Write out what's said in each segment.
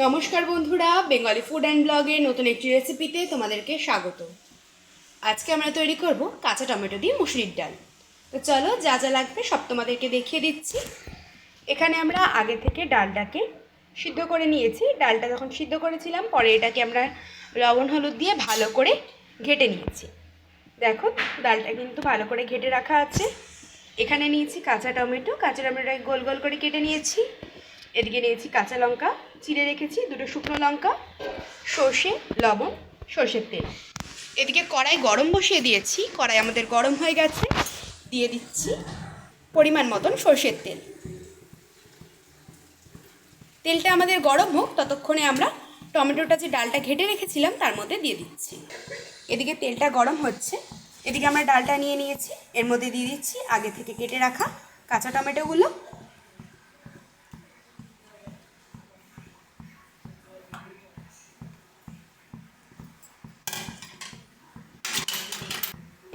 নমস্কার বন্ধুরা, Bengali food and ব্লগের নতুন একটি রেসিপিতে তোমাদেরকে স্বাগত। আজকে আমরা তৈরি করব কাঁচা টমেটো দিয়ে মুসুরির ডাল। তো চলো, যা যা লাগবে সব তোমাদেরকে দেখিয়ে দিচ্ছি। এখানে আমরা আগে থেকে ডালটাকে সিদ্ধ করে নিয়েছি। ডালটা যখন সিদ্ধ করেছিলাম, পরে এটাকে আমরা লবণ হলুদ দিয়ে ভালো করে ঘেটে নিয়েছি। দেখো, ডালটা কিন্তু ভালো করে ঘেটে রাখা আছে। এখানে নিয়েছি কাঁচা টমেটোটাকে গোল গোল করে কেটে নিয়েছি। এদিকে নিয়েছি কাঁচা লঙ্কা চিড়ে রেখেছি, দুটো শুকনো লঙ্কা, সর্ষে, লবণ, সর্ষের তেল। এদিকে কড়াই গরম বসিয়ে দিয়েছি। কড়াই আমাদের গরম হয়ে গেছে। দিয়ে দিচ্ছি পরিমাণ মতন সর্ষের তেল। তেলটা আমাদের গরম হোক, ততক্ষণে আমরা টমেটোটা যে ডালটা ঘেটে রেখেছিলাম তার মধ্যে দিয়ে দিচ্ছি। এদিকে তেলটা গরম হচ্ছে। এদিকে আমরা ডালটা নিয়ে নিয়েছি, এর মধ্যে দিয়ে দিচ্ছি আগে থেকে কেটে রাখা কাঁচা টমেটোগুলো।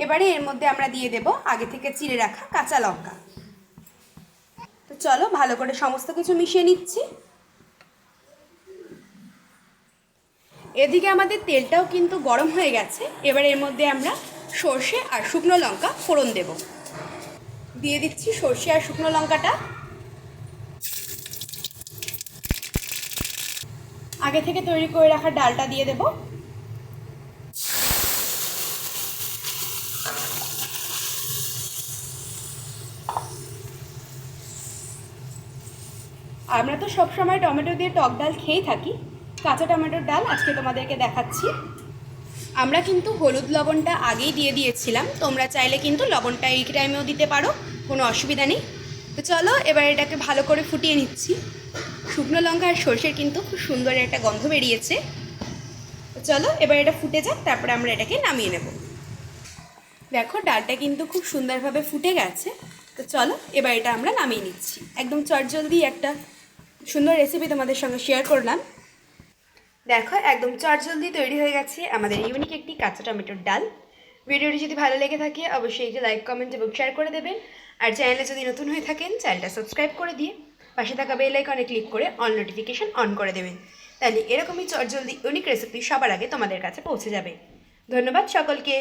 এবারে এর মধ্যে আমরা দিয়ে দেব আগে থেকে চিড়ে রাখা কাঁচা লঙ্কা। তো চলো, ভালো করে সমস্ত কিছু মিশিয়ে নিচ্ছি। এদিকে আমাদের তেলটাও কিন্তু গরম হয়ে গেছে। এবার এর মধ্যে আমরা সর্ষে আর শুকনো লঙ্কা ফোড়ন দেব। দিয়ে দিচ্ছি সর্ষে আর শুকনো লঙ্কাটা। আগে থেকে তৈরি করে রাখা ডালটা দিয়ে দেব। আমরা তো সবসময় টমেটো দিয়ে টক ডাল খেয়েই থাকি। কাঁচা টমেটোর ডাল আজকে তোমাদেরকে দেখাচ্ছি। আমরা কিন্তু হলুদ লবণটা আগেই দিয়ে দিয়েছিলাম, তোমরা চাইলে কিন্তু লবণটা এই টাইমেও দিতে পারো, কোনো অসুবিধা নেই। তো চলো, এবার এটাকে ভালো করে ফুটিয়ে নিচ্ছি। শুকনো লঙ্কা আর সর্ষের কিন্তু খুব সুন্দর একটা গন্ধ বেরিয়েছে। তো চলো, এবার এটা ফুটে যাক, তারপরে আমরা এটাকে নামিয়ে নেব। দেখো, ডালটা কিন্তু খুব সুন্দরভাবে ফুটে গেছে। তো চলো, এবার এটা আমরা নামিয়ে নিচ্ছি। একদম চটজলদি একটা সুন্দর রেসিপি তোমাদের সঙ্গে শেয়ার করলাম। দেখো, একদম চটজলদি তৈরি হয়ে গেছে আমাদের ইউনিক একটি কাঁচা টমেটোর ডাল। ভিডিওটি যদি ভালো লেগে থাকে অবশ্যই একটি লাইক, কমেন্ট এবং শেয়ার করে দেবেন। আর চ্যানেলে যদি নতুন হয়ে থাকেন, চ্যানেলটা সাবস্ক্রাইব করে দিয়ে পাশে থাকা বেল আইকনে ক্লিক করে অল নোটিফিকেশন অন করে দেবেন। তাহলে এরকমই চটজলদি ইউনিক রেসিপি সবার আগে তোমাদের কাছে পৌঁছে যাবে। ধন্যবাদ সকলকে।